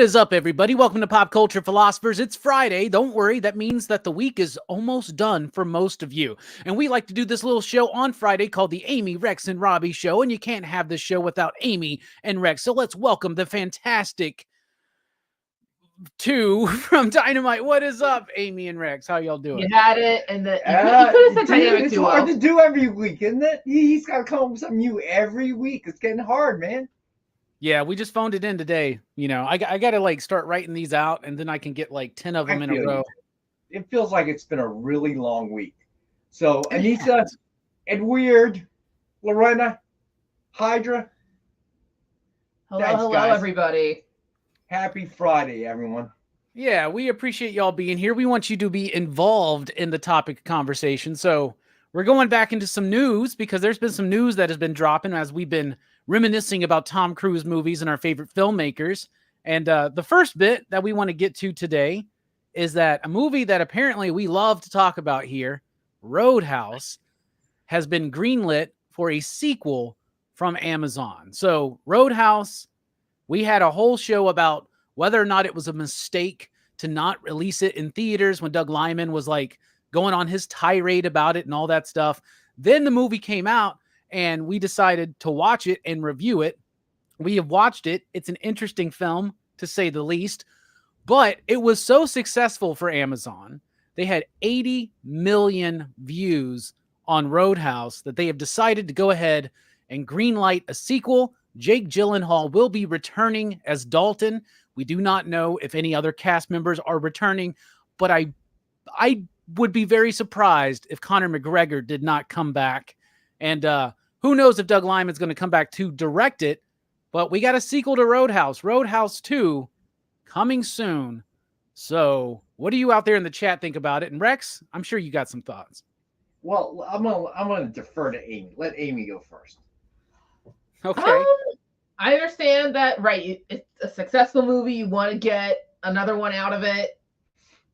What is up, everybody? Welcome to Pop Culture Philosophers. It's Friday. Don't worry, that means that the week is almost done for most of you. And we like to do this little show on Friday called the Amy, Rex, and Robbie Show. And you can't have this show without Amy and Rex. So let's welcome the fantastic two from Dynamite. What is up, Amy and Rex? How y'all doing? You had it, and you could have said Dynamic It's Duo. hard to do every week, isn't it? He's got to come up with something new every week. It's getting hard, man. Yeah, we just phoned it in today. You know, I got to like start writing these out, and then I can get like 10 of them in a row. It feels like it's been a really long week. So, Anissa, and Weird, Lorena, Hydra. Hello, guys. everybody. Happy Friday, everyone. Yeah, we appreciate y'all being here. We want you to be involved in the topic conversation. So we're going back into some news because there's been some news that has been dropping as we've been reminiscing about Tom Cruise movies and our favorite filmmakers. And the first bit that we want to get to today is that a movie that apparently we love to talk about here, Roadhouse, has been greenlit for a sequel from Amazon. So Roadhouse, we had a whole show about whether or not it was a mistake to not release it in theaters when Doug Liman was like going on his tirade about it and all that stuff. Then the movie came out and we decided to watch it and review it. We have watched it. It's an interesting film, to say the least, but it was so successful for Amazon. They had 80 million views on Roadhouse that they have decided to go ahead and greenlight a sequel. Jake Gyllenhaal will be returning as Dalton. We do not know if any other cast members are returning, but I would be very surprised if Conor McGregor did not come back. And who knows if Doug Liman's going to come back to direct it, but we got a sequel to Roadhouse, Roadhouse 2, coming soon. So what do you out there in the chat think about it? And Rex, I'm sure you got some thoughts. Well, I'm gonna defer to Amy. Let Amy go first. Okay. I understand that, right? It's a successful movie. You want to get another one out of it.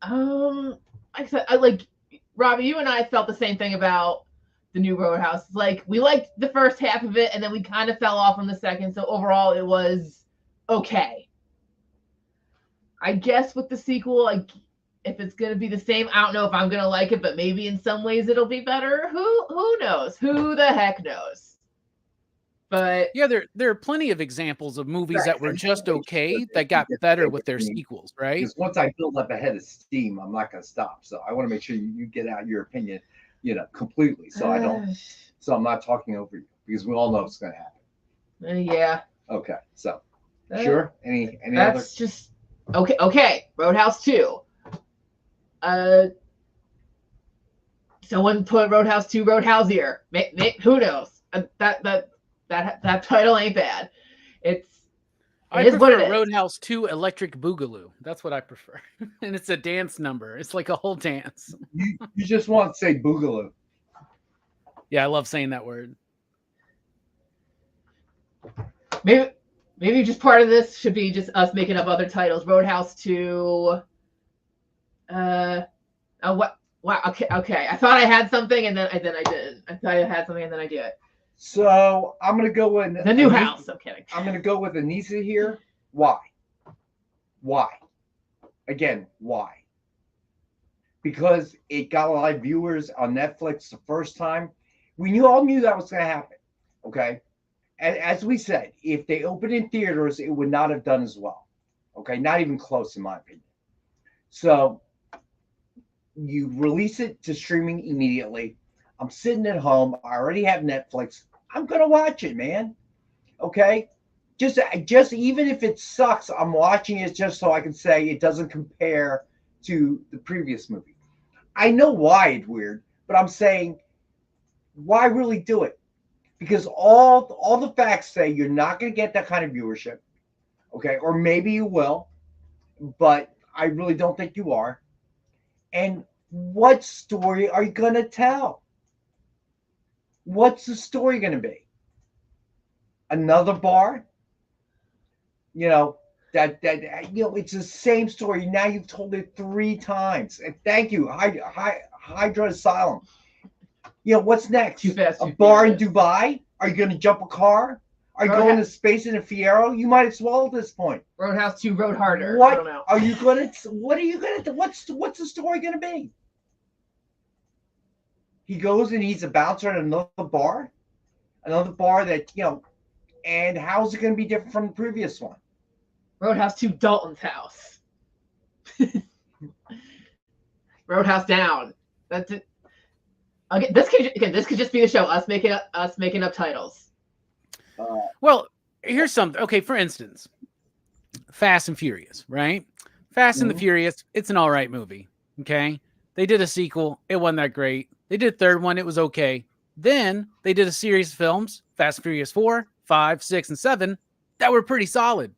Like I said, like Robbie, you and I felt the same thing about the new Roadhouse. Like we liked the first half of it, and then we kind of fell off on the second. So overall, it was okay. I guess with the sequel, like if it's gonna be the same, I don't know if I'm gonna like it, but maybe in some ways it'll be better. Who knows? Who the heck knows? But yeah, there are plenty of examples of movies that were just okay that got better with their sequels, right? Because once I build up a head of steam, I'm not gonna stop. So I want to make sure you get out your opinion, completely. So I'm not talking over you because we all know it's gonna happen. Yeah. Okay. So sure. Any that's other? Just okay. Roadhouse 2. Someone put Roadhouse 2 Roadhouse-ier. Who knows? That title ain't bad. I prefer Roadhouse 2 Electric Boogaloo. That's what I prefer. And it's a dance number. It's like a whole dance. You just want to say Boogaloo. Yeah, I love saying that word. Maybe just part of this should be just us making up other titles. Roadhouse 2. What? Wow. Okay. I thought I had something and then I didn't. I thought I had something and then I did. So I'm gonna go with the new house. I'm kidding. I'm gonna go with Anissa here. Why? Again, why? Because it got a lot of viewers on Netflix the first time. We all knew that was gonna happen. Okay. And as we said, if they opened in theaters, it would not have done as well. Okay, not even close in my opinion. So you release it to streaming immediately. I'm sitting at home. I already have Netflix. I'm gonna watch it, man. Okay, just even if it sucks, I'm watching it just so I can say it doesn't compare to the previous movie. I know why it's weird, but I'm saying, why really do it? Because all the facts say you're not gonna get that kind of viewership. Okay, or maybe you will, but I really don't think you are. And what story are you gonna tell? What's the story going to be? Another bar? It's the same story. Now you've told it 3 times. And thank you, Hydra Asylum. What's next? Too fast. A bar in Dubai? Are you going to jump a car? are going to space in a Fiero? You might as well at this point. Roadhouse 2 Road Harder. What I don't know. are you going to? What are you going to? What's the story going to be? He goes and he's a bouncer at another bar that And how's it going to be different from the previous one? Roadhouse 2 Dalton's House. Roadhouse Down. That's it. Okay, this could just be the show. Us making up titles. Well, here's something. Okay, for instance, Fast and Furious, right? Fast and the Furious. It's an all right movie. Okay, they did a sequel. It wasn't that great. They did a third one. It was okay. Then they did a series of films, Fast and Furious 4, 5, 6, and 7, that were pretty solid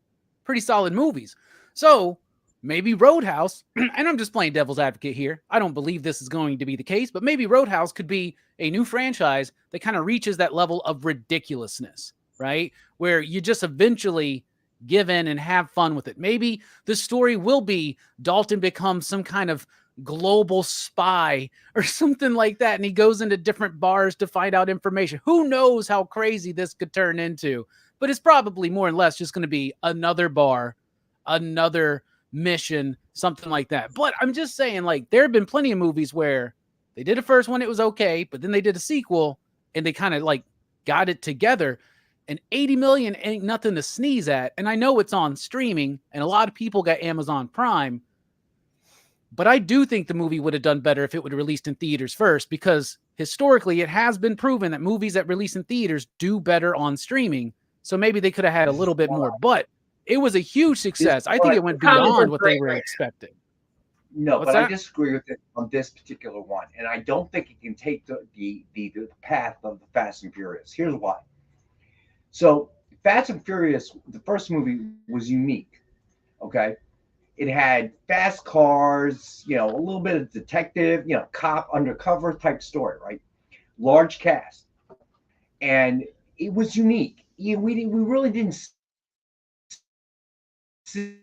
movies. So maybe Roadhouse, and I'm just playing devil's advocate here. I don't believe this is going to be the case, but maybe Roadhouse could be a new franchise that kind of reaches that level of ridiculousness, right? Where you just eventually give in and have fun with it. Maybe the story will be Dalton becomes some kind of global spy or something like that, and he goes into different bars to find out information. Who knows how crazy this could turn into? But it's probably more or less just going to be another bar, another mission, something like that. But I'm just saying, like, there have been plenty of movies where they did a first one, it was okay, but then they did a sequel and they kind of like got it together. And 80 million ain't nothing to sneeze at. And I know it's on streaming and a lot of people got Amazon Prime, but I do think the movie would have done better if it would have released in theaters first, because historically it has been proven that movies that release in theaters do better on streaming. So maybe they could have had a little bit more, but it was a huge success. I think it went beyond what they were expecting. No, but I disagree with it on this particular one. And I don't think it can take the path of the Fast and Furious. Here's why. So Fast and Furious, the first movie, was unique. Okay. It had fast cars, a little bit of detective, cop undercover type story, right? Large cast. And it was unique. We really didn't see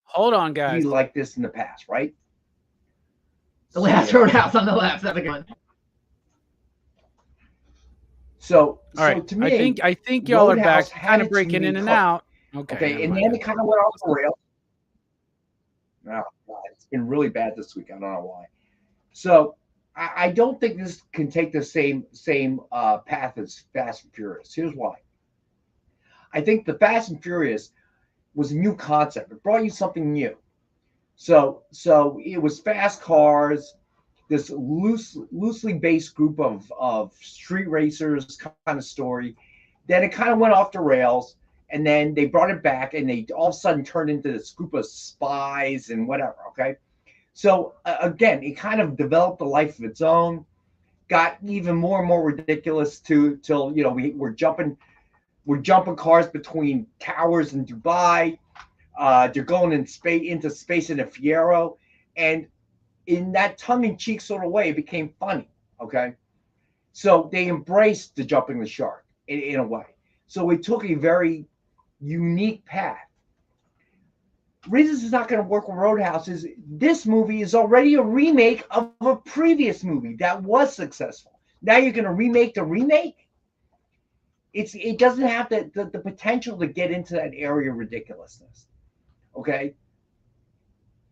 hold on, guys. Like this in the past, right? The Last Roadhouse on the left. That's a good one. So, all right. To me, I think y'all are back, kind of breaking in and out. Okay, and then it kind of went off the rails. No, it's been really bad this week. I don't know why. So, I don't think this can take the same path as Fast and Furious. Here's why. I think the Fast and Furious was a new concept. It brought you something new. So it was fast cars, this loosely based group of street racers kind of story. Then it kind of went off the rails, and then they brought it back, and they all of a sudden turned into this group of spies and whatever. Okay, so again, it kind of developed a life of its own, got even more and more ridiculous till we're jumping cars between towers in Dubai. They're going into space in a Fiero, and in that tongue-in-cheek sort of way, it became funny. Okay, so they embraced the jumping the shark in a way. So it took a very unique path. Reasons it's not going to work with Roadhouse is this movie is already a remake of a previous movie that was successful. Now you're going to remake the remake? It doesn't have the potential to get into that area of ridiculousness. Okay?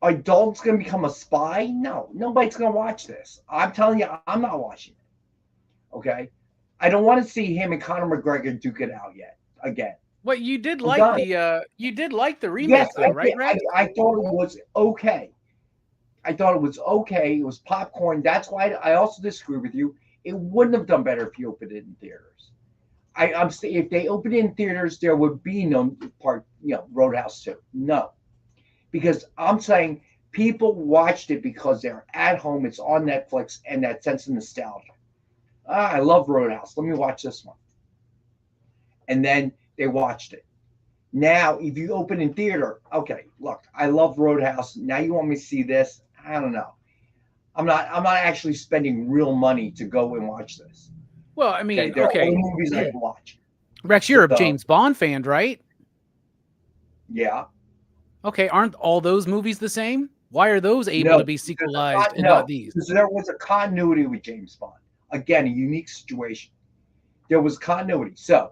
Are Dalton's going to become a spy? No, nobody's going to watch this. I'm telling you, I'm not watching it. Okay? I don't want to see him and Conor McGregor duke it out again. Well, you did like the remake, yes, though, right? I thought it was okay. It was popcorn. That's why I also disagree with you. It wouldn't have done better if you opened it in theaters. I'm saying if they opened it in theaters, there would be no Roadhouse 2. No. Because I'm saying people watched it because they're at home, it's on Netflix, and that sense of nostalgia. I love Roadhouse. Let me watch this one. And then they watched it. Now, if you open in theater, okay, look, I love Roadhouse. Now you want me to see this? I don't know. I'm not actually spending real money to go and watch this. Well, I mean, there are other movies I can watch. Rex, you're a James Bond fan, right? Yeah. Okay, aren't all those movies the same? Why are those able to be sequelized and not these? Because there was a continuity with James Bond. Again, a unique situation. There was continuity. So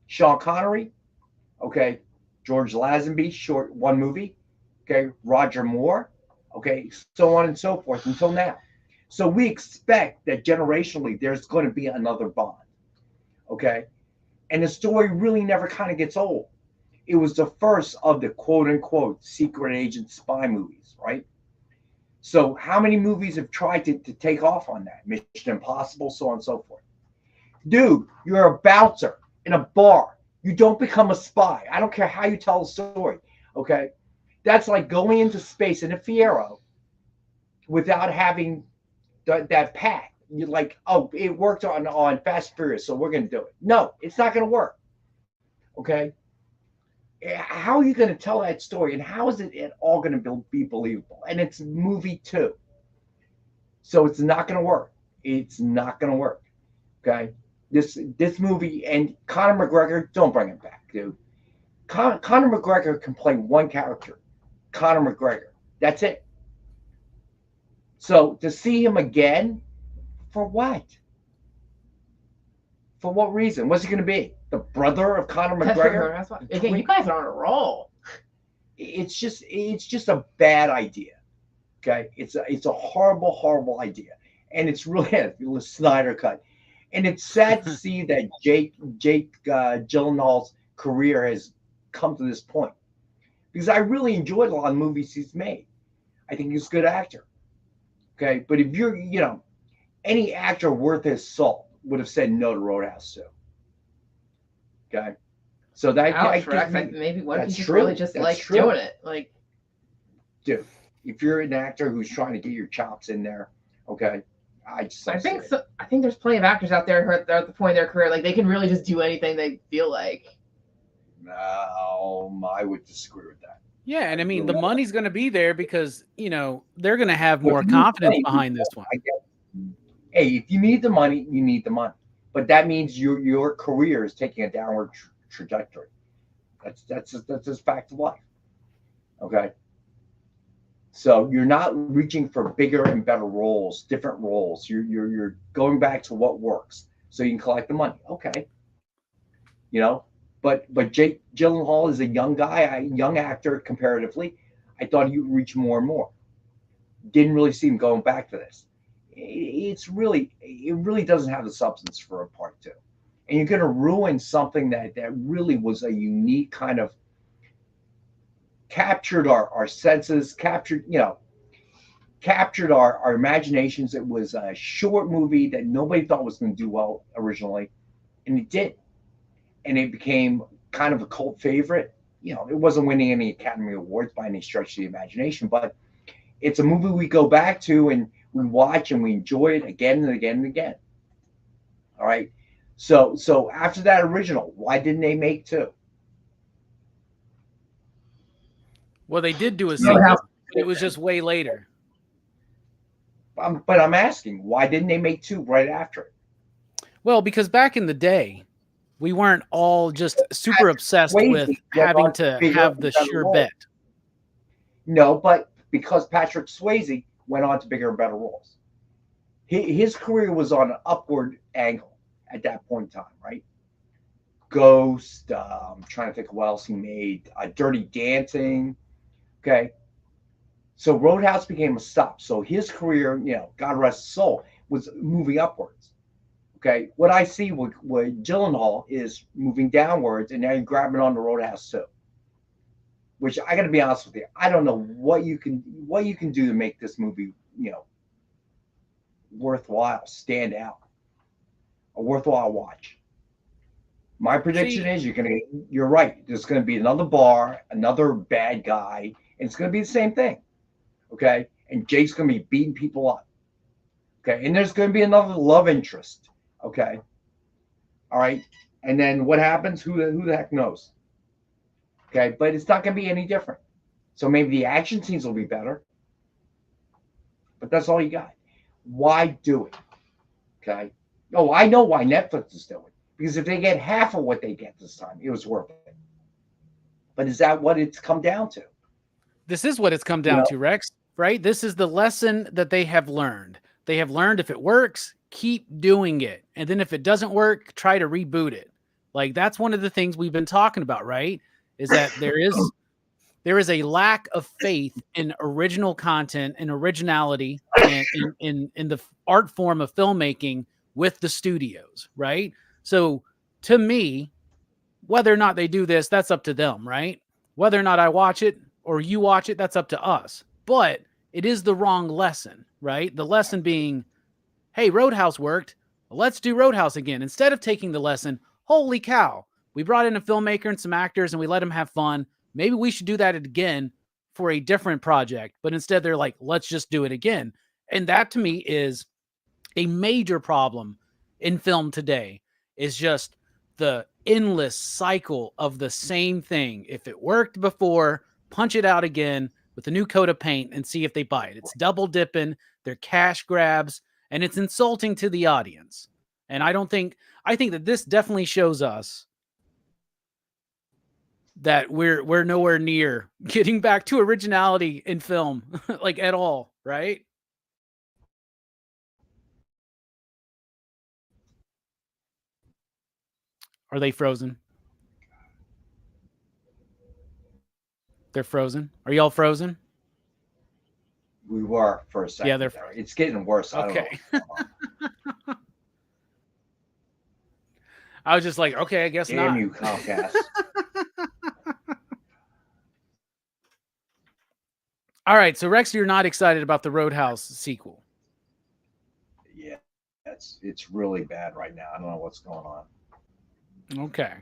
Sean Connery, okay, George Lazenby, short one movie, okay, Roger Moore, okay, so on and so forth until now. So we expect that generationally there's going to be another Bond, okay, and the story really never kind of gets old. It was the first of the quote unquote secret agent spy movies, right? So how many movies have tried to take off on that? Mission Impossible, so on and so forth. Dude, you're a bouncer in a bar. You don't become a spy. I don't care how you tell the story. Okay. That's like going into space in a Fiero without having that pack. You're like, oh, it worked on Fast and Furious, so we're going to do it. No, it's not going to work. Okay. How are you going to tell that story? And how is it all going to be believable? And it's movie 2. So it's not going to work. It's not going to work. Okay. This movie, and Conor McGregor, don't bring him back, dude. Conor McGregor can play one character, Conor McGregor. That's it. So to see him again, for what? For what reason? What's he going to be? The brother of Conor McGregor? That's what, again, you guys are on a roll. It's just a bad idea. Okay, it's a horrible idea, and it's really a Snyder cut. And it's sad to see that Jake Gyllenhaal's career has come to this point, because I really enjoyed a lot of movies he's made. I think he's a good actor. Okay, but if you're, any actor worth his salt would have said no to Roadhouse 2. Okay, so that maybe what if he just really just likes doing it? Like, dude, if you're an actor who's trying to get your chops in there, okay. I think so. I think there's plenty of actors out there who are at the point of their career, like they can really just do anything they feel like. No, I would disagree with that. Yeah, and I mean the money's going to be there because they're going to have more confidence behind this one. Hey, if you need the money, you need the money, but that means your career is taking a downward trajectory. That's just fact of life. Okay. So you're not reaching for bigger and better roles, different roles. You're going back to what works, so you can collect the money. Okay, but Jake Gyllenhaal is a young guy, a young actor comparatively. I thought he would reach more and more. Didn't really see him going back to this. It really doesn't have the substance for a part 2, and you're going to ruin something that really was a unique kind of. Captured our senses, captured our imaginations. It was a short movie that nobody thought was going to do well originally, and it did. And it became kind of a cult favorite. It wasn't winning any Academy Awards by any stretch of the imagination, but it's a movie we go back to and we watch and we enjoy it again and again and again. All right. So after that original, why didn't they make 2? Well, they did do a sequel, but it was just way later. But I'm asking, why didn't they make 2 right after it? Well, because back in the day, we weren't all just super obsessed with having to have the sure bet. No, but because Patrick Swayze went on to bigger and better roles. His career was on an upward angle at that point in time, right? Ghost, I'm trying to think of what else he made. Dirty Dancing. Okay. So Roadhouse became a stop. So his career, God rest his soul, was moving upwards. Okay. What I see with Gyllenhaal is moving downwards, and now you're grabbing on the Roadhouse 2. Which I got to be honest with you, I don't know what you can do to make this movie, worthwhile, stand out, a worthwhile watch. My prediction is you're right. There's going to be another bar, another bad guy, and it's going to be the same thing. Okay. And Jake's going to be beating people up. Okay. And there's going to be another love interest. Okay. All right. And then what happens? Who the heck knows? Okay. But it's not going to be any different. So maybe the action scenes will be better. But that's all you got. Why do it? Okay. Oh, I know why Netflix is doing it. Because if they get half of what they get this time, it was worth it. But is that what it's come down to? This is what it's come down to, Rex, right? This is the lesson that they have learned. They have learned if it works, keep doing it. And then if it doesn't work, try to reboot it. Like, that's one of the things we've been talking about, right? Is that there is a lack of faith in original content and originality and in the art form of filmmaking with the studios, right? So to me, whether or not they do this, that's up to them, right? Whether or not I watch it or you watch it, that's up to us. But it is the wrong lesson, right? The lesson being, hey, Roadhouse worked. Let's do Roadhouse again. Instead of taking the lesson, holy cow, we brought in a filmmaker and some actors and we let them have fun. Maybe we should do that again for a different project. But instead they're like, let's just do it again. And that to me is a major problem in film today, is just the endless cycle of the same thing. If it worked before, punch it out again with a new coat of paint and see if they buy it. It's double dipping, they're cash grabs, and it's insulting to the audience. And I think that this definitely shows us that we're nowhere near getting back to originality in film, like at all, right? Are they frozen? They're frozen. Are y'all frozen? We were for a second. Yeah, they're. It's getting worse. Okay. I don't know. I was just like, okay, I guess Damn not. you, Comcast. All right, so Rex, you're not excited about the Roadhouse sequel. Yeah, it's really bad right now. I don't know what's going on. Okay.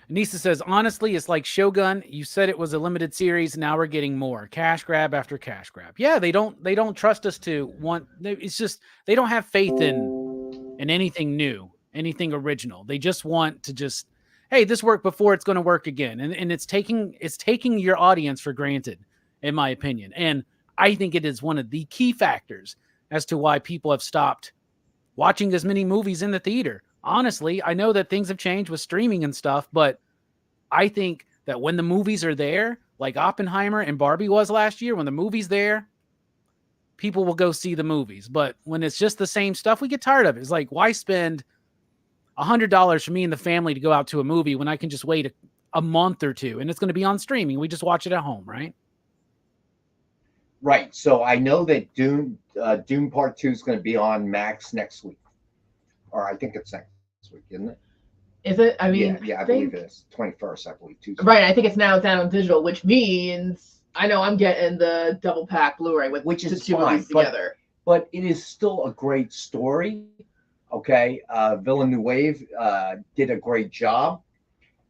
Anissa says, honestly, it's like Shogun. You said it was a limited series. Now we're getting more cash grab after cash grab. Yeah, they don't trust us to want. It's just they don't have faith in anything new, anything original. They just want to just, hey, this worked before, it's going to work again, and it's taking your audience for granted, in my opinion. And I think it is one of the key factors as to why people have stopped watching as many movies in the theater. Honestly, I know that things have changed with streaming and stuff, but I think that when the movies are there, like Oppenheimer and Barbie was last year, when the movie's there, people will go see the movies. But when it's just the same stuff, we get tired of it. It's like, why spend $100 for me and the family to go out to a movie when I can just wait a month or two and it's going to be on streaming? We just watch it at home, right? Right. So I know that Dune Part 2 is going to be on Max next week. Or I think it's next week, isn't it? Is it? I mean, yeah, I believe it is. 21st, I believe, Tuesday. Right. I think it's now down on digital, which means I know I'm getting the double pack Blu-ray with which is two fine, movies together. But it is still a great story. Okay. Villeneuve did a great job.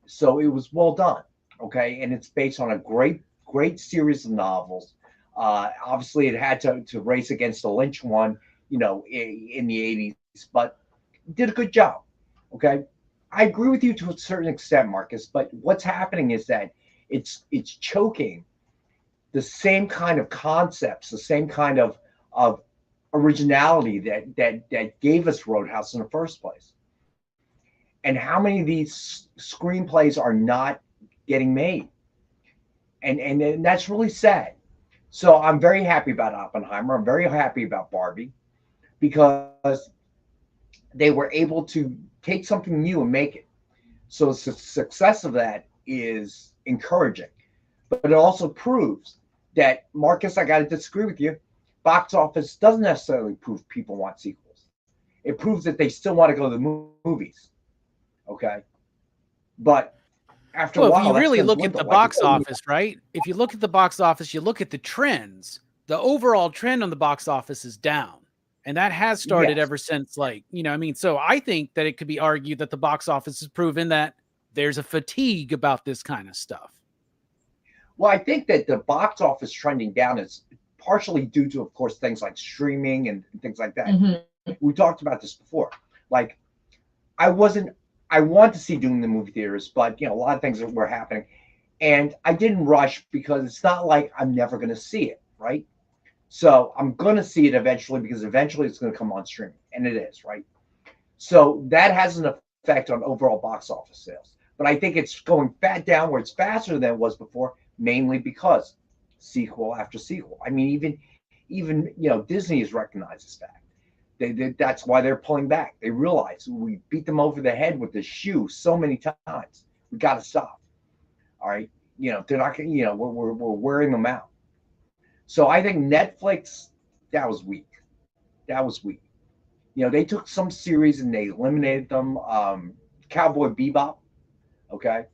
So it was well done. Okay. And it's based on a great series of novels. Obviously, it had to race against the Lynch one, in the 80s, but did a good job. Okay. I agree with you to a certain extent, Marcus, but what's happening is that it's choking the same kind of concepts, the same kind of originality that gave us Roadhouse in the first place. And how many of these screenplays are not getting made? And that's really sad. So I'm very happy about Oppenheimer. I'm very happy about Barbie, because they were able to take something new and make it. So the success of that is encouraging. But it also proves that, Marcus, I got to disagree with you. Box office doesn't necessarily prove people want sequels. It proves that they still want to go to the movies. Okay. But after a while, if you really look at the box office, right? If you look at the box office, you look at the trends, the overall trend on the box office is down. And that has started ever since, so I think that it could be argued that the box office has proven that there's a fatigue about this kind of stuff. Well, I think that the box office trending down is partially due to, of course, things like streaming and things like that. Mm-hmm. We talked about this before. Like, I want to see Dune in the movie theaters, but, a lot of things that were happening. And I didn't rush, because it's not like I'm never going to see it, right? So I'm going to see it eventually, because eventually it's going to come on streaming, and it is, right? So that has an effect on overall box office sales. But I think it's going downwards faster than it was before, mainly because sequel after sequel. I mean, even Disney has recognized this fact. That's why they're pulling back. They realize we beat them over the head with the shoe so many times. We got to stop. All right, they're not going. We're wearing them out. So I think Netflix, that was weak. That was weak. They took some series and they eliminated them. Cowboy Bebop, okay,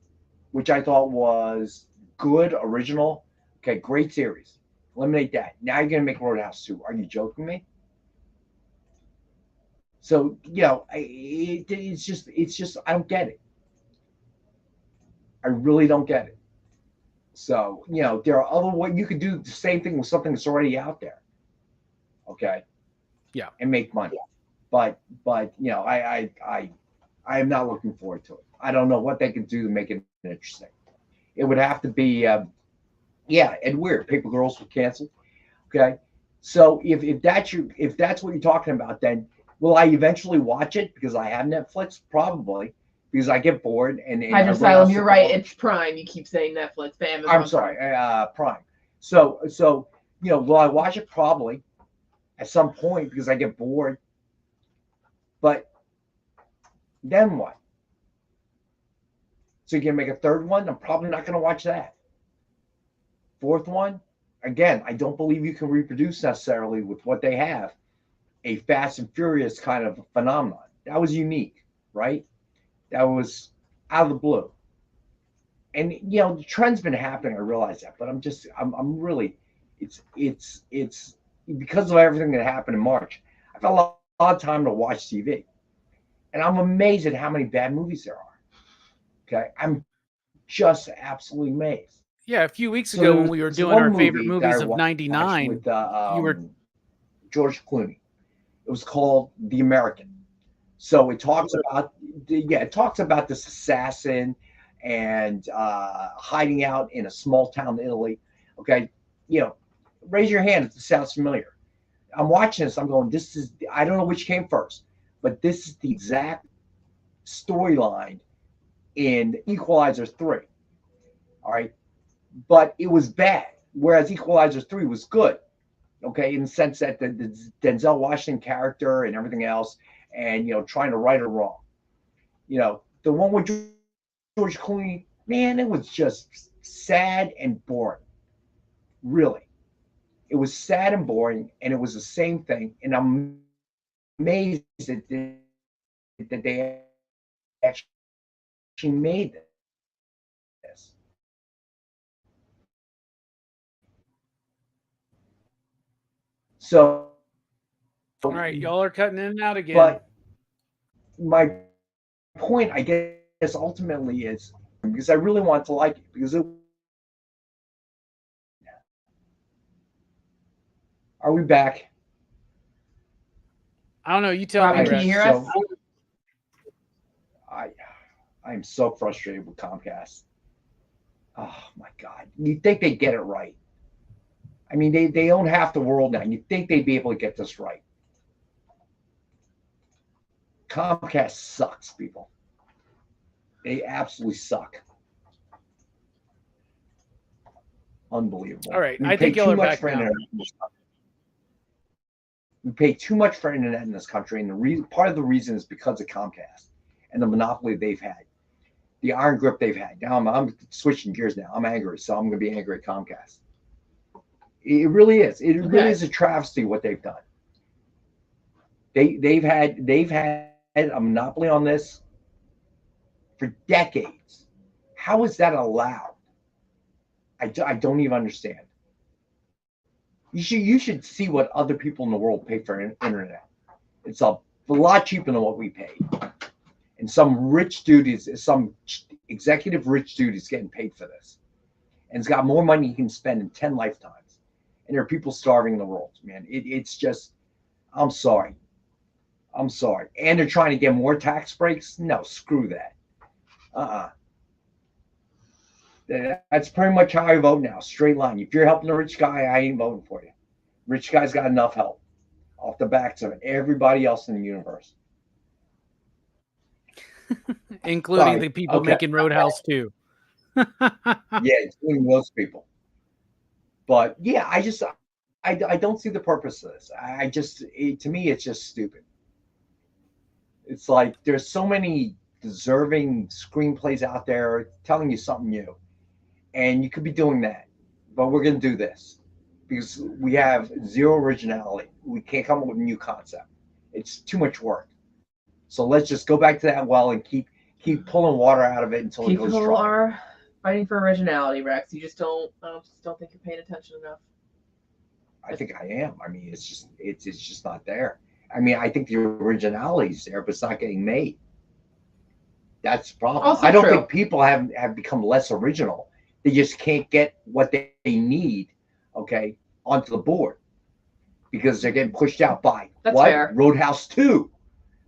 which I thought was good, original. Okay, great series. Eliminate that. Now you're gonna make Roadhouse 2. Are you joking me? So it's just I don't get it. I really don't get it. So there are other ways you could do the same thing with something that's already out there. Okay. Yeah. And make money. But I am not looking forward to it. I don't know what they can do to make it interesting. It would have to be and weird. Paper Girls were canceled. Okay. So if that's what you're talking about, then will I eventually watch it because I have Netflix? Probably, because I get bored and Hydra Asylum, you're right. It's Prime. You keep saying Netflix. I'm sorry, Prime. So will I watch it? Probably at some point because I get bored. But then what? So you can make a third one? I'm probably not going to watch that. Fourth one? Again, I don't believe you can reproduce necessarily with what they have a Fast and Furious kind of phenomenon. That was unique, right? That was out of the blue. And the trend's been happening. I realize that, but I'm really, it's because of everything that happened in March. I've got a lot of time to watch TV, and I'm amazed at how many bad movies there are. Okay, I'm just absolutely amazed. Yeah, a few weeks ago when we were doing our favorite movies of '99, with you were George Clooney. It was called The American. So it talks about this assassin and hiding out in a small town in Italy. Okay, raise your hand if this sounds familiar. I'm watching this. I'm going, I don't know which came first, but this is the exact storyline in Equalizer 3. All right, but it was bad, whereas Equalizer 3 was good. Okay, in the sense that the Denzel Washington character and everything else, and trying to right a wrong. The one with George Clooney, man, it was just sad and boring. Really, it was sad and boring, and it was the same thing. And I'm amazed that they actually made this. So, all right, y'all are cutting in and out again. But my point, I guess, ultimately is because I really want to like it because Are we back? I don't know. You tell Robbie, me. can you hear us? I'm so frustrated with Comcast. Oh my God! You'd think they'd get it right. I mean, they own half the world now. You'd think they'd be able to get this right. Comcast sucks, people. They absolutely suck. Unbelievable. All right, I think y'all are back now. We pay too much for internet in this country, and part of the reason is because of Comcast and the monopoly they've had, the iron grip they've had. Now I'm switching gears now. I'm angry, so I'm going to be angry at Comcast. It really is. It really is a travesty what they've done. They've had a monopoly on this for decades. How is that allowed? I don't even understand. You should see what other people in the world pay for internet. It's a lot cheaper than what we pay. And some executive rich dude is getting paid for this. And he's got more money he can spend in 10 lifetimes. And there are people starving in the world, man. It's just, I'm sorry. And they're trying to get more tax breaks? No, screw that. That's pretty much how I vote now. Straight line. If you're helping the rich guy, I ain't voting for you. Rich guy's got enough help off the backs of everybody else in the universe. Including the people making Roadhouse 2. Yeah, including those people. But yeah, I don't see the purpose of this. To me, it's just stupid. It's like there's so many deserving screenplays out there telling you something new, and you could be doing that, but we're going to do this because we have zero originality. We can't come up with a new concept. It's too much work. So let's just go back to that well and keep pulling water out of it until it goes dry. People are fighting for originality, Rex. You just don't. I just don't think you're paying attention enough. I think I am. I mean, it's just not there. I mean, I think the originality is there, but it's not getting made. That's the problem. Also I don't true. think people have become less original. They just can't get what they need, okay, onto the board because they're getting pushed out by That's what? fair. Roadhouse 2.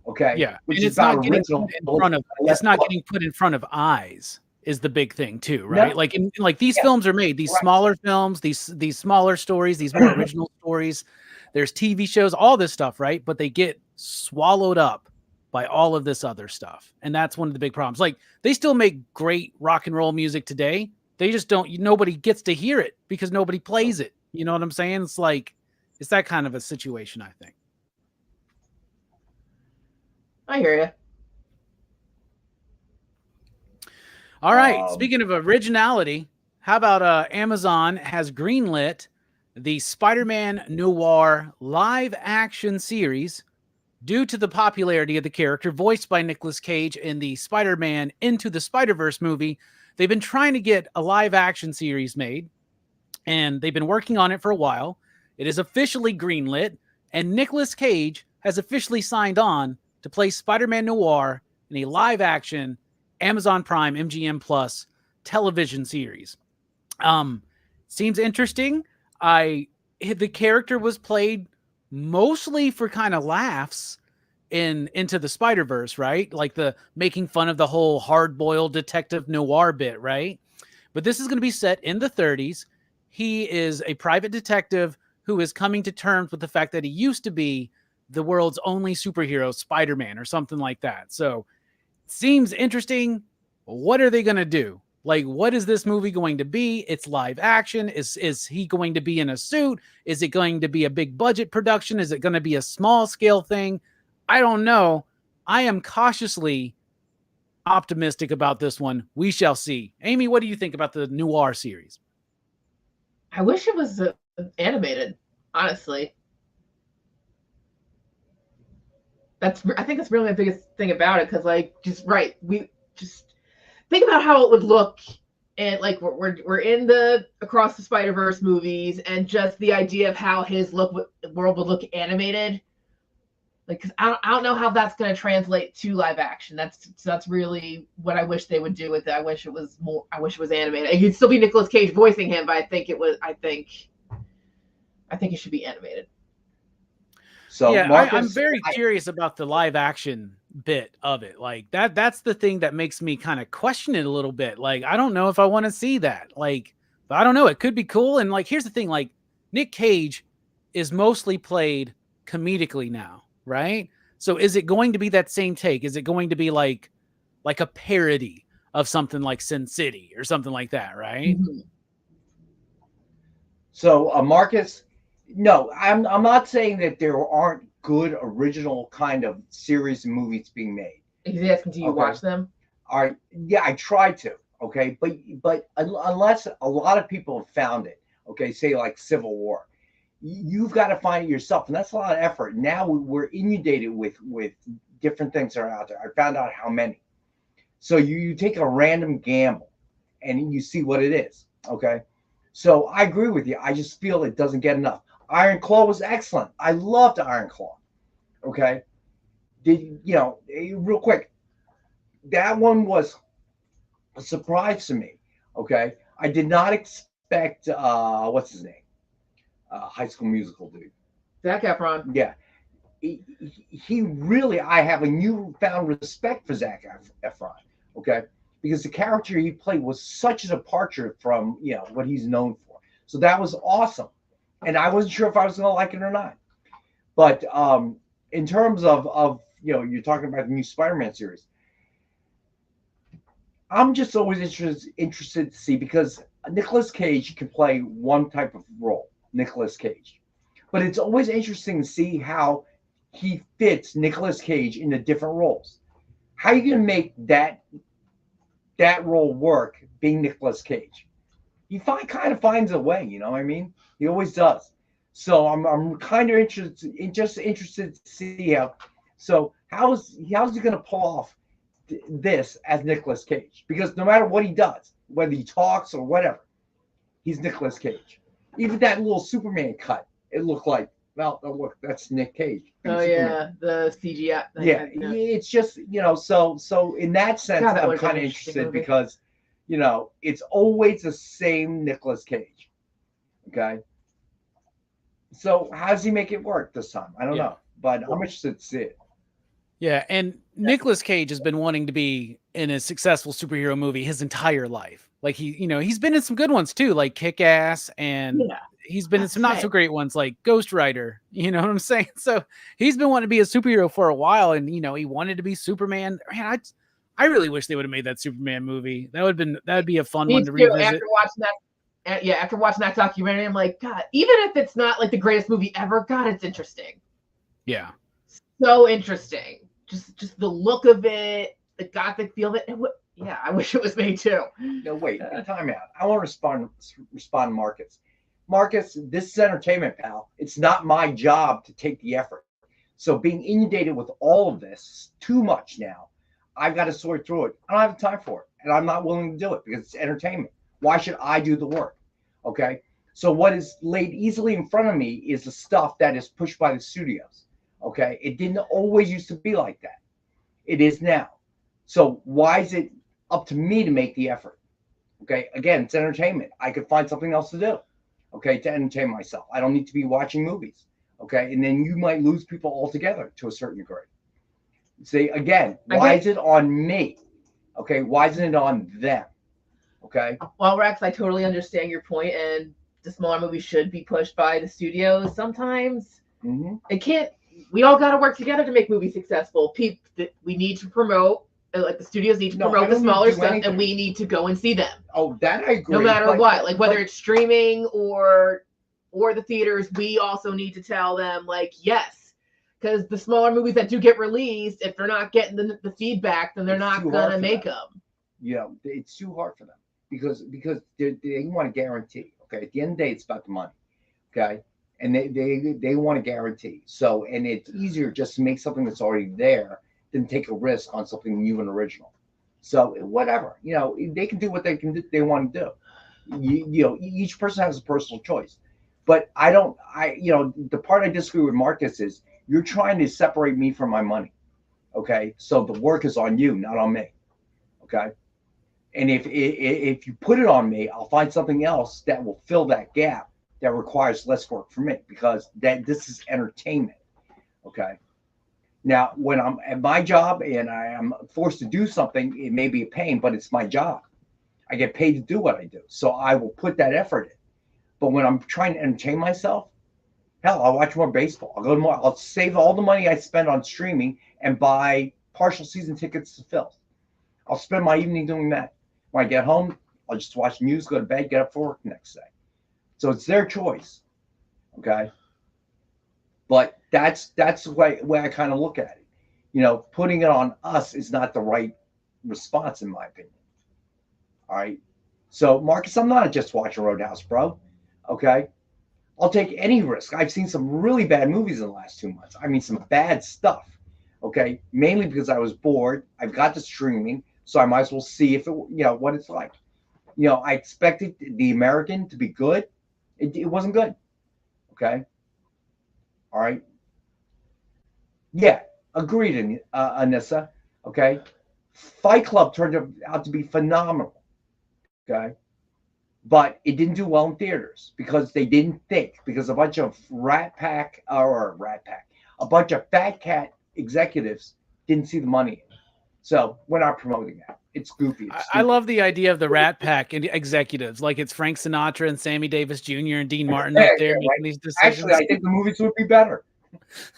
Okay. Yeah, Which and is it's not about getting original. put in front of. It's not getting put in front of eyes. Is the big thing too, right? No. Like these films are made. These Right. smaller films, these smaller stories, these more original stories. There's TV shows, all this stuff, right? But they get swallowed up by all of this other stuff, and that's one of the big problems. Like they still make great rock and roll music today. They just don't. Nobody gets to hear it because nobody plays it. You know what I'm saying? It's like it's that kind of a situation, I think. I hear you. All right. Speaking of originality, how about Amazon has greenlit the Spider-Man Noir live action series due to the popularity of the character voiced by Nicolas Cage in the Spider-Man Into the Spider-Verse movie. They've been trying to get a live action series made, and they've been working on it for a while. It is officially greenlit, and Nicolas Cage has officially signed on to play Spider-Man Noir in a live action Amazon Prime MGM Plus television series. Seems interesting. The character was played mostly for kind of laughs in Into the Spider-Verse, right? Like the making fun of the whole hard-boiled detective noir bit, right? But this is going to be set in the 30s. He is a private detective who is coming to terms with the fact that he used to be the world's only superhero, Spider-Man, or something like that. So seems interesting. What are they going to do? Like, what is this movie going to be? It's live action. Is he going to be in a suit? Is it going to be a big budget production? Is it going to be a small scale thing? I don't know. I am cautiously optimistic about this one. We shall see. Amy, what do you think about the Noir series? I wish it was animated, honestly. I think that's really the biggest thing about it, because we just think about how it would look, and like we're in the Across the Spider-Verse movies, and just the idea of how his world would look animated. Like, cause I don't know how that's going to translate to live action. That's really what I wish they would do with it. I wish it was animated. It could still be Nicolas Cage voicing him, but I think it should be animated. So yeah, Marcus, I'm very curious about the live action bit of it. Like that's the thing that makes me kind of question it a little bit. Like, I don't know if I want to see that. Like, but I don't know. It could be cool. And like, here's the thing, like Nick Cage is mostly played comedically now, right? So is it going to be that same take? Is it going to be like a parody of something like Sin City or something like that, right? Mm-hmm. So Marcus, no, I'm not saying that there aren't good original kind of series and movies being made. He's asking, do you watch them? All right, yeah, I try to. Okay, but unless a lot of people have found it, okay, say like Civil War, you've got to find it yourself, and that's a lot of effort. Now we're inundated with different things that are out there. I found out how many. So you take a random gamble, and you see what it is. Okay, so I agree with you. I just feel it doesn't get enough. Iron Claw was excellent. I loved Iron Claw. Okay, real quick, that one was a surprise to me. Okay, I did not expect what's his name, High School Musical dude, Zac Efron. Yeah, he really, I have a newfound respect for Zac Efron. Okay, because the character he played was such a departure from what he's known for. So that was awesome, and I wasn't sure if I was going to like it or not. But in terms of you're talking about the new Spider-Man series, I'm just always interested to see, because Nicolas Cage can play one type of role, Nicolas Cage. But it's always interesting to see how he fits Nicolas Cage into different roles. How are you going to make that role work being Nicolas Cage? He kind of finds a way, you know what I mean? He always does. So I'm kind of interested to see how. So how's he going to pull off this as Nicolas Cage? Because no matter what he does, whether he talks or whatever, he's Nicolas Cage. Even that little Superman cut, it looked like, well, look, that's Nick Cage. Oh yeah, the CGI. Yeah, it's just, so in that sense, God, that I'm would've been kind of an interested interesting movie. because, it's always the same Nicolas Cage. Okay. So how does he make it work this time? I don't know, but I'm interested to see it. Yeah, and Nicolas Cage has been wanting to be in a successful superhero movie his entire life. Like he's been in some good ones too, like Kick-Ass, and he's been in some not so great ones like Ghost Rider. You know what I'm saying? So he's been wanting to be a superhero for a while, and he wanted to be Superman. Man, I really wish they would have made that Superman movie. That'd be a fun one to revisit. After watching that documentary, I'm like, God, even if it's not like the greatest movie ever, God, it's interesting. Yeah, so interesting. Just the look of it, the gothic feel of it. Yeah, I wish it was made too. No, wait, time out. I want to respond to Marcus. Marcus, this is entertainment, pal. It's not my job to take the effort. So being inundated with all of this, too much now. I've got to sort through it. I don't have time for it, and I'm not willing to do it because it's entertainment. Why should I do the work? Okay. So what is laid easily in front of me is the stuff that is pushed by the studios. Okay. It didn't always used to be like that. It is now. So why is it up to me to make the effort? Okay. Again, it's entertainment. I could find something else to do. Okay. To entertain myself. I don't need to be watching movies. Okay. And then you might lose people altogether to a certain degree. See, again, why is it on me? Okay. Why isn't it on them? Okay. Well, Rex, I totally understand your point, and the smaller movies should be pushed by the studios. Sometimes it can't. We all got to work together to make movies successful. We need to promote, like the studios need to promote the smaller stuff, and we need to go and see them. Oh, that I agree. No matter what, like whether it's streaming or the theaters, we also need to tell them, like, yes, because the smaller movies that do get released, if they're not getting the feedback, then they're not gonna make them. Yeah, it's too hard for them. Because they want a guarantee. Okay, at the end of the day, it's about the money. Okay, and they want a guarantee. So, and it's easier just to make something that's already there than take a risk on something new and original. So, whatever, they can do what they want to do. Each person has a personal choice. But the part I disagree with Marcus is you're trying to separate me from my money. Okay, so the work is on you, not on me. Okay. And if you put it on me, I'll find something else that will fill that gap that requires less work for me because this is entertainment. Okay. Now, when I'm at my job and I am forced to do something, it may be a pain, but it's my job. I get paid to do what I do. So I will put that effort in. But when I'm trying to entertain myself, hell, I'll watch more baseball. I'll save all the money I spend on streaming and buy partial season tickets to Phil. I'll spend my evening doing that. When I get home, I'll just watch news, go to bed, get up for work the next day. So it's their choice. Okay. But that's the way I kind of look at it. Putting it on us is not the right response, in my opinion. All right. So, Marcus, I'm not just watching Roadhouse, bro. Okay. I'll take any risk. I've seen some really bad movies in the last 2 months. I mean, some bad stuff. Okay. Mainly because I was bored. I've got the streaming. So I might as well see if what it's like. I expected The American to be good. It wasn't good. Okay. All right. Yeah. Agreed, Anissa. Okay. Fight Club turned out to be phenomenal. Okay. But it didn't do well in theaters because they didn't think, because a bunch of a bunch of fat cat executives didn't see the money in it. So we're not promoting that. It's goofy. I love the idea of the Rat Pack and executives. Like it's Frank Sinatra and Sammy Davis Jr. and Dean Martin up there making these decisions. Actually, I think the movies would be better.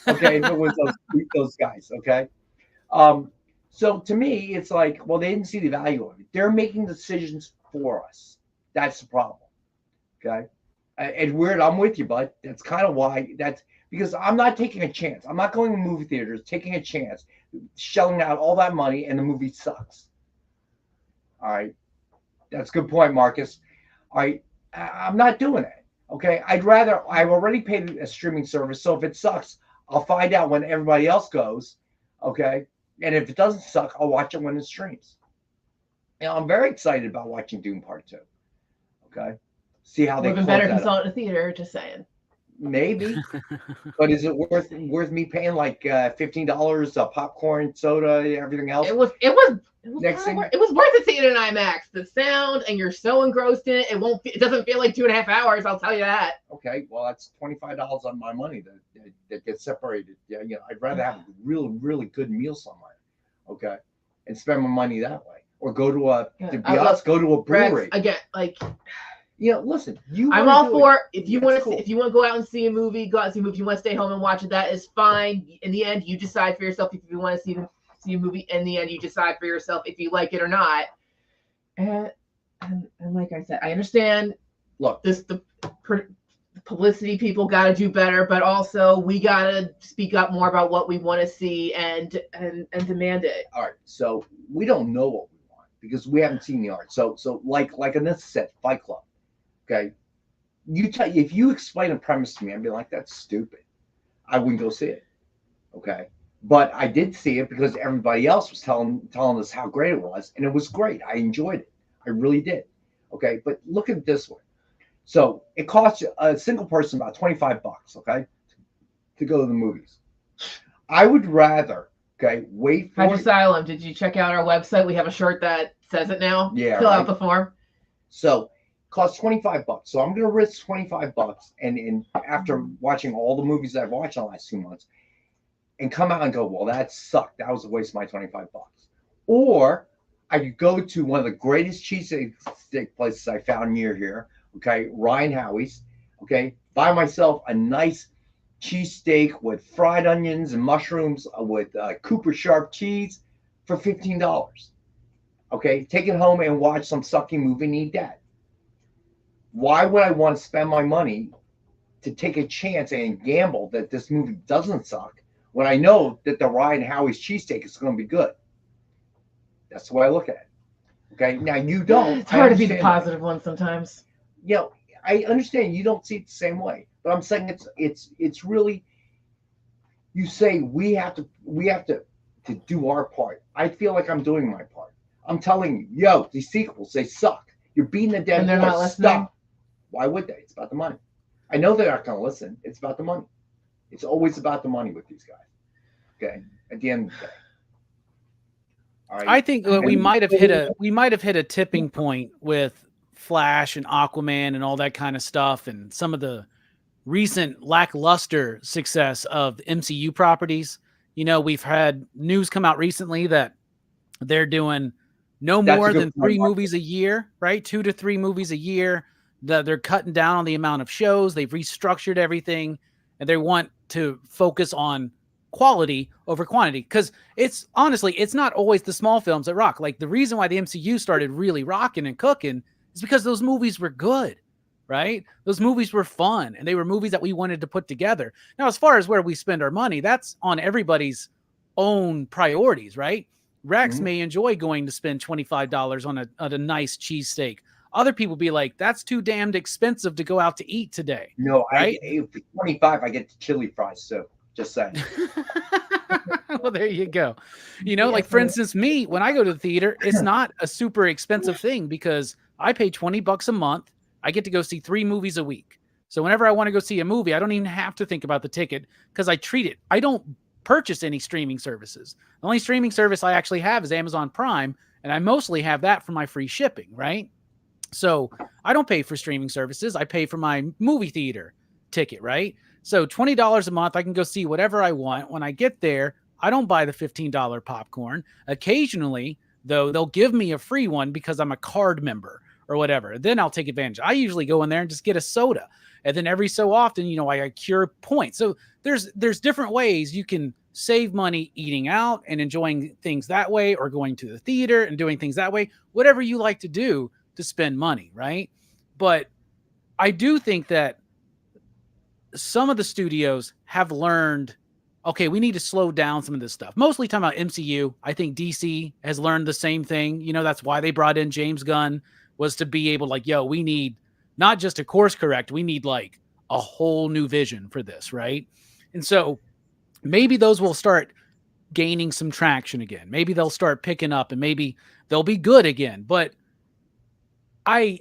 Okay, if it was those guys. Okay. So to me, it's like, well, they didn't see the value of it. They're making decisions for us. That's the problem. Okay. And weird, I'm with you, bud. That's kind of why. That's because I'm not taking a chance. I'm not going to movie theaters, taking a chance, shelling out all that money, and the movie sucks. All right, that's a good point, Marcus. All right, I'm not doing it. Okay, I've already paid a streaming service, so if it sucks, I'll find out when everybody else goes. Okay, and if it doesn't suck, I'll watch it when it streams. And I'm very excited about watching Doom Part 2. Okay. See how they Would have been better if you saw it in a theater, just saying. Maybe. But is it worth me paying like $15 popcorn, soda, everything else? It was Next thing, it was worth it seeing it in IMAX. The sound, and you're so engrossed in it, it doesn't feel like 2.5 hours, I'll tell you that. Okay, well that's $25 on my money that gets separated. Yeah, I'd rather have a really good meal somewhere, okay, and spend my money that way. Or go to go to a brewery. Again, like, listen, I'm all for if you want to go out and see a movie, go out and see a movie. If you want to stay home and watch it, that is fine. In the end, you decide for yourself if you want to see a movie. In the end, you decide for yourself if you like it or not. And like I said, I understand. Look, the publicity people got to do better, but also we got to speak up more about what we want to see and demand it. All right, so we don't know what we want because we haven't seen the art. So like Anissa said, Fight Club. Okay, if you explain a premise to me, I'd be like, that's stupid. I wouldn't go see it. Okay, but I did see it because everybody else was telling us how great it was, and it was great. I enjoyed it. I really did. Okay, but look at it this way. So it costs a single person about $25, okay, to go to the movies. I would rather, wait for Asylum. Did you check out our website? We have a shirt that says it now. Yeah. Fill out the form. So it costs $25. So I'm gonna risk $25 and after watching all the movies I've watched in the last 2 months and come out and go, well, that sucked. That was a waste of my $25. Or I could go to one of the greatest cheesesteak places I found near here. Okay, Ryan Howie's. Okay, buy myself a nice cheesesteak with fried onions and mushrooms with Cooper Sharp cheese for $15. Okay, take it home and watch some sucky movie and eat that. Why would I want to spend my money to take a chance and gamble that this movie doesn't suck when I know that the Ryan Howie's cheesesteak is going to be good? That's the way I look at it. Okay, now you don't. It's hard to be the positive one sometimes. I understand you don't see it the same way, but I'm saying it's really, you say we have to do our part. I feel like I'm doing my part. I'm telling you, these sequels, they suck. You're beating the dead horse. And they're not listening. Stop. Why would they? It's about the money. I know they're not going to listen. It's about the money. It's always about the money with these guys. Okay, at the end of the day. All right. I think we might have hit a tipping point with Flash and Aquaman and all that kind of stuff, and some of the recent lackluster success of MCU properties. We've had news come out recently that they're doing no more than 3 movies a year, right? 2 to 3 movies a year. They're cutting down on the amount of shows. They've restructured everything, and they want to focus on quality over quantity, because it's not always the small films that rock. Like, the reason why the MCU started really rocking and cooking is because those movies were good, right? Those movies were fun, and they were movies that we wanted to put together. Now, as far as where we spend our money, that's on everybody's own priorities, right? Rex may enjoy going to spend $25 on a nice cheesesteak. Other people be like, that's too damned expensive to go out to eat today. No, right? For $25, I get the chili fries too. Just saying. Well, there you go. Like, for instance, me, when I go to the theater, it's not a super expensive thing because I pay $20 a month. I get to go see 3 movies a week. So whenever I want to go see a movie, I don't even have to think about the ticket because I treat it. I don't purchase any streaming services. The only streaming service I actually have is Amazon Prime, and I mostly have that for my free shipping, right? So I don't pay for streaming services. I pay for my movie theater ticket, right? So $20 a month, I can go see whatever I want. When I get there, I don't buy the $15 popcorn. Occasionally, though, they'll give me a free one because I'm a card member or whatever. Then I'll take advantage. I usually go in there and just get a soda. And then every so often, I accrue points. So there's different ways you can save money eating out and enjoying things that way, or going to the theater and doing things that way, whatever you like to do to spend money, right? But I do think that some of the studios have learned, okay, we need to slow down some of this stuff. Mostly talking about MCU. I think DC has learned the same thing. You know, that's why they brought in James Gunn, was to be able to, like, yo, we need not just a course correct, we need like a whole new vision for this, right? And so maybe those will start gaining some traction again. Maybe they'll start picking up and maybe they'll be good again. But I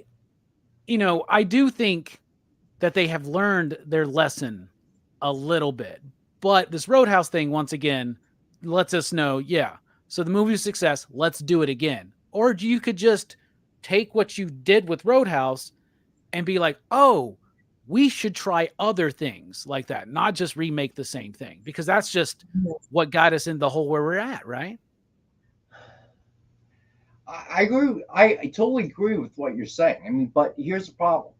do think that they have learned their lesson a little bit. But this Roadhouse thing, once again, lets us know, yeah, so the movie was a success, let's do it again. Or you could just take what you did with Roadhouse and be like, oh, we should try other things like that, not just remake the same thing, because that's just what got us in the hole where we're at, right? I agree. I totally agree with what you're saying. I mean, but here's the problem: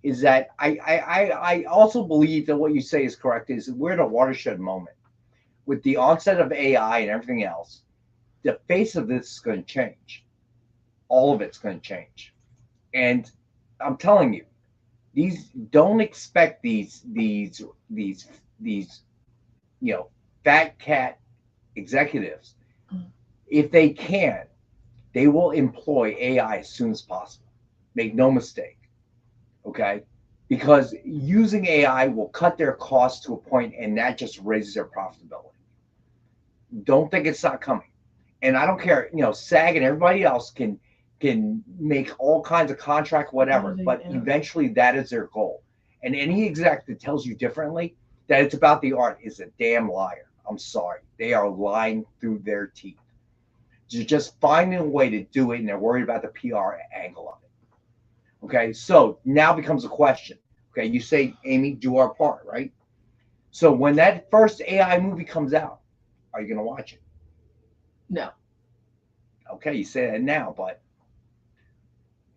is that I also believe that what you say is correct. Is we're at a watershed moment with the onset of AI and everything else. The face of this is going to change. All of it's going to change, and I'm telling you, don't expect these fat cat executives. If they can, they will employ AI as soon as possible. Make no mistake. Okay? Because using AI will cut their costs to a point, and that just raises their profitability. Don't think it's not coming. And I don't care, SAG and everybody else can make all kinds of contract, whatever, but eventually that is their goal. And any exec that tells you differently, that it's about the art, is a damn liar. I'm sorry. They are lying through their teeth. You're just finding a way to do it, and they're worried about the PR angle of it. Okay, so now becomes a question. Okay, you say, Amy, do our part, right? So when that first AI movie comes out, are you going to watch it? No. Okay, you say that now, but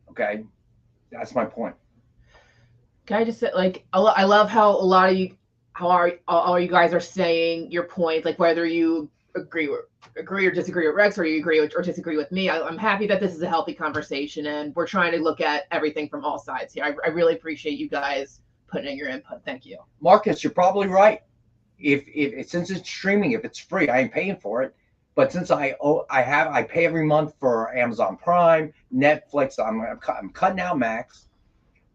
okay, that's my point. Can I just say, like, I love how a lot of you, all you guys are saying your points, like whether you agree or disagree with Rex, or you agree or disagree with me. I'm happy that this is a healthy conversation, and we're trying to look at everything from all sides here. I really appreciate you guys putting in your input. Thank you, Marcus. You're probably right. If since it's streaming, if it's free, I ain't paying for it. But since I pay every month for Amazon Prime, Netflix. I'm cutting out Max.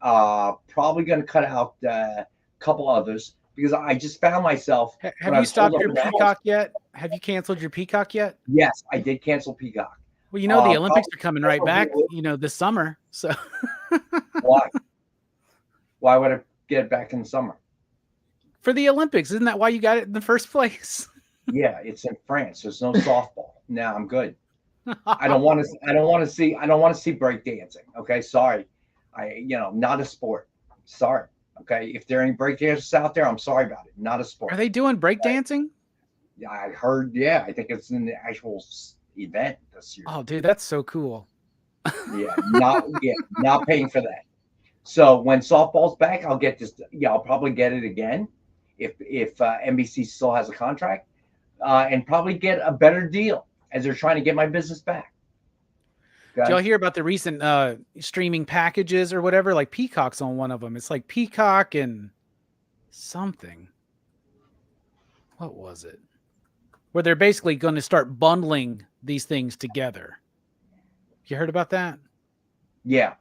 Probably going to cut out a couple others, because I just found myself. Have you stopped your Peacock yet? Have you canceled your Peacock yet? Yes, I did cancel Peacock. Well, the Olympics are coming right back, this summer. So why? Why would I get it back in the summer? For the Olympics. Isn't that why you got it in the first place? Yeah, it's in France. There's no softball. Now I'm good. I don't want to see breakdancing. Okay, sorry. Not a sport. Sorry. Okay, if there are any breakdancers out there, I'm sorry about it. Not a sport. Are they doing breakdancing? Yeah, I heard. Yeah, I think it's in the actual event this year. Oh, dude, that's so cool. Not paying for that. So when softball's back, I'll get this. Yeah, I'll probably get it again if NBC still has a contract, and probably get a better deal as they're trying to get my business back. Okay. Did y'all hear about the recent streaming packages or whatever? Like Peacock's on one of them. It's like Peacock and something. What was it? Where they're basically going to start bundling these things together. You heard about that? Yeah,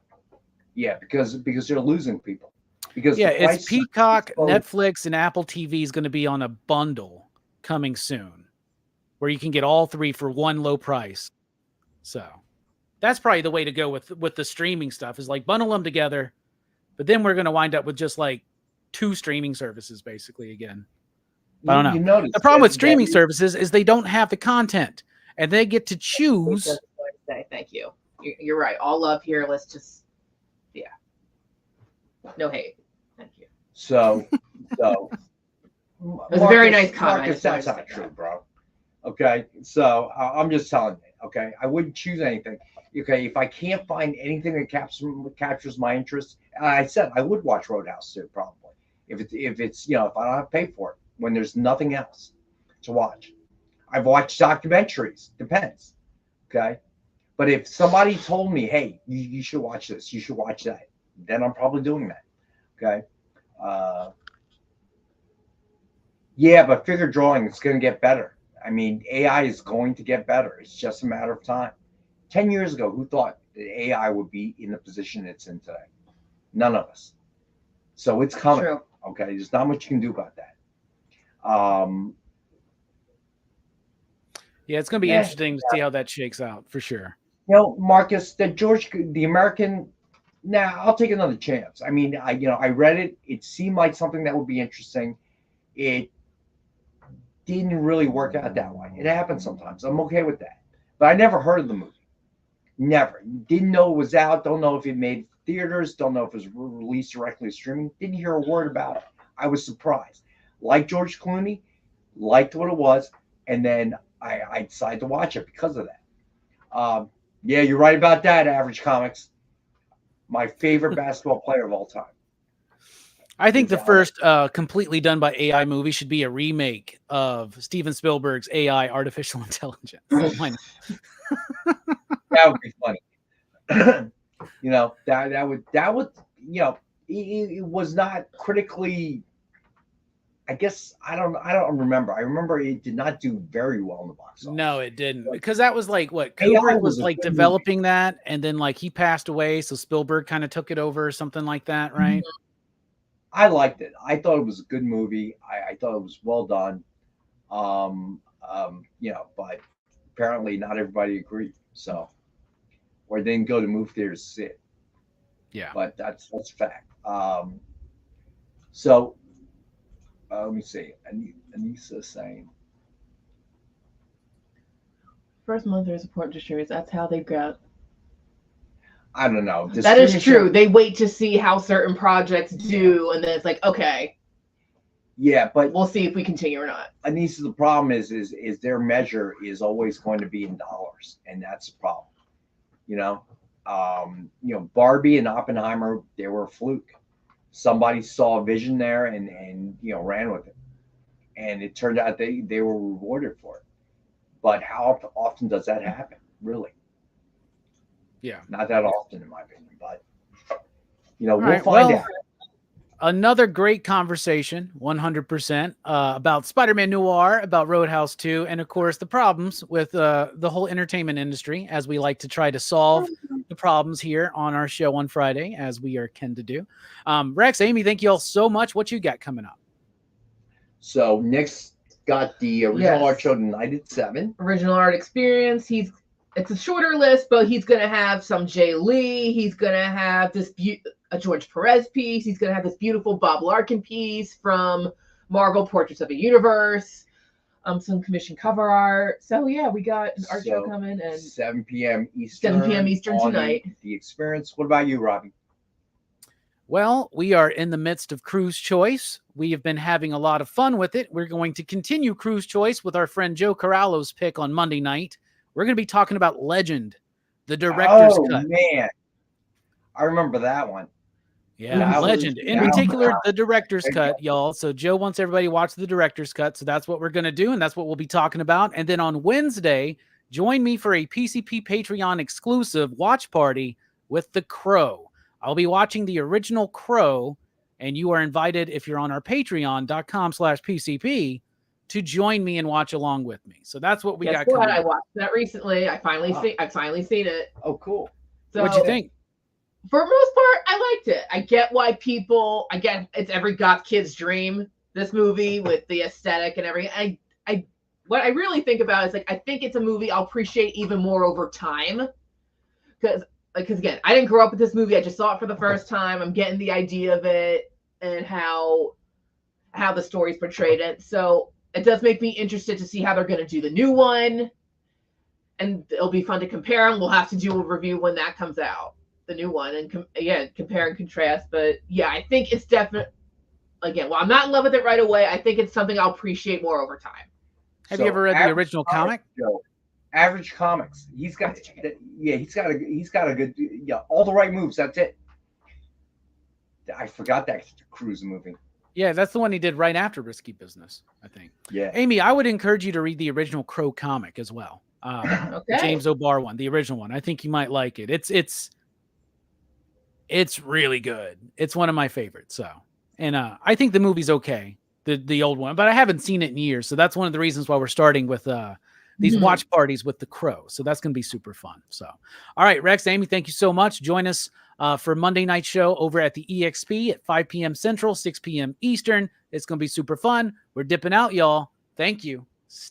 because they're losing people. Because it's Peacock, Netflix, and Apple TV is going to be on a bundle coming soon, where you can get all three for one low price. So that's probably the way to go with the streaming stuff, is like bundle them together, but then we're going to wind up with just like two streaming services basically again. I don't know. The problem with streaming services is they don't have the content, and they get to choose. Thank you. You're right. All love here. Let's just, no hate. Thank you. So it was a very nice comment. Marcus, that's not true, bro. Okay, so I'm just telling you. Okay, I wouldn't choose anything. Okay, if I can't find anything that captures my interest, I said I would watch Roadhouse too, probably. If it's if I don't have to pay for it, when there's nothing else to watch. I've watched documentaries. Depends. Okay, but if somebody told me, hey, you should watch this, you should watch that, then I'm probably doing that. Okay. Yeah, but figure drawing is going to get better. I mean, AI is going to get better. It's just a matter of time. 10 years ago, who thought that AI would be in the position it's in today? None of us. So it's coming. True. Okay. There's not much you can do about that. Yeah, it's going to be Yeah. interesting to see how that shakes out for sure. You know, Marcus, the American. Now I'll take another chance. I mean, I read it. It seemed like something that would be interesting. It didn't really work out that way. It happens sometimes. I'm okay with that. But I never heard of the movie. Never. Didn't know it was out. Don't know if it made theaters. Don't know if it was released directly to streaming. Didn't hear a word about it. I was surprised. Like George Clooney, liked what it was, and then I decided to watch it because of that. Yeah, you're right about that, Average Comics. My favorite basketball player of all time. I think the first completely done by AI movie should be a remake of Steven Spielberg's AI artificial intelligence. Why not? That would be funny. You know, that would you know, it was not critically. I guess I don't remember. I remember it did not do very well in the box office. No, it didn't, because that was like what AI Kubrick was was a like good developing that, and then like he passed away, so Spielberg kind of took it over or something like that, right? I liked it. I thought it was a good movie. I thought it was well done. You know, but apparently not everybody agreed. So, or they didn't go to movie theaters to see it. Yeah. But that's a fact. So let me see. Anissa's saying. First month there's support distributors. That's how they got. I don't know. That is true. They wait to see how certain projects do, and then it's like, okay. Yeah, but we'll see if we continue or not. Anissa, the problem is their measure is always going to be in dollars, and that's the problem. You know, Barbie and Oppenheimer, they were a fluke. Somebody saw a vision there and ran with it, and it turned out they were rewarded for it. But how often does that happen? Really? Yeah, not that often, in my opinion. But we'll right, find out. Another great conversation, 100%, about Spider-Man Noir, about Roadhouse 2, and of course the problems with the whole entertainment industry, as we like to try to solve the problems here on our show on Friday, as we are kin to do. Rex, Amy, thank you all so much. What you got coming up? So Nick's got the original art show tonight at 7. Original art experience. It's a shorter list, but he's going to have some Jay Lee. He's going to have this a George Perez piece. He's going to have this beautiful Bob Larkin piece from Marvel Portraits of a Universe. Some commission cover art. So yeah, we got an art show coming, and 7 p.m. Eastern. 7 p.m. Eastern tonight. The experience. What about you, Robbie? Well, we are in the midst of Crew's Choice. We have been having a lot of fun with it. We're going to continue Crew's Choice with our friend Joe Corallo's pick on Monday night. We're going to be talking about Legend, the director's cut. Oh, man. I remember that one. Yeah, Legend. In particular, the director's cut, y'all. So Joe wants everybody to watch the director's cut. So that's what we're going to do, and that's what we'll be talking about. And then on Wednesday, join me for a PCP Patreon exclusive watch party with The Crow. I'll be watching the original Crow, and you are invited, if you're on our patreon.com/PCP, to join me and watch along with me. So that's what we got coming. I watched that recently. I've finally seen it. Oh, cool. So, what'd you think? For the most part, I liked it. I get why it's every goth kid's dream, this movie, with the aesthetic and everything. What I really think about is, I think it's a movie I'll appreciate even more over time. Because again, I didn't grow up with this movie. I just saw it for the first time. I'm getting the idea of it and how the story's portrayed it. So it does make me interested to see how they're going to do the new one. And it'll be fun to compare them. We'll have to do a review when that comes out, the new one, and compare and contrast. But yeah, I think it's definitely, again, I'm not in love with it right away. I think it's something I'll appreciate more over time. Have you ever read the original comic? Average Comics. He's got a good, all the right moves. That's it. I forgot that Cruise movie. Yeah, that's the one he did right after Risky Business, I think. Yeah. Amy, I would encourage you to read the original Crow comic as well. The James O'Barr one, the original one. I think you might like it. It's It's really good. It's one of my favorites. So, and I think the movie's okay, the old one, but I haven't seen it in years. So that's one of the reasons why we're starting with these Mhm. watch parties with The Crow. So that's going to be super fun. So, all right, Rex, Amy, thank you so much. Join us for Monday night show over at the EXP at 5 p.m. Central, 6 p.m. Eastern. It's going to be super fun. We're dipping out, y'all. Thank you.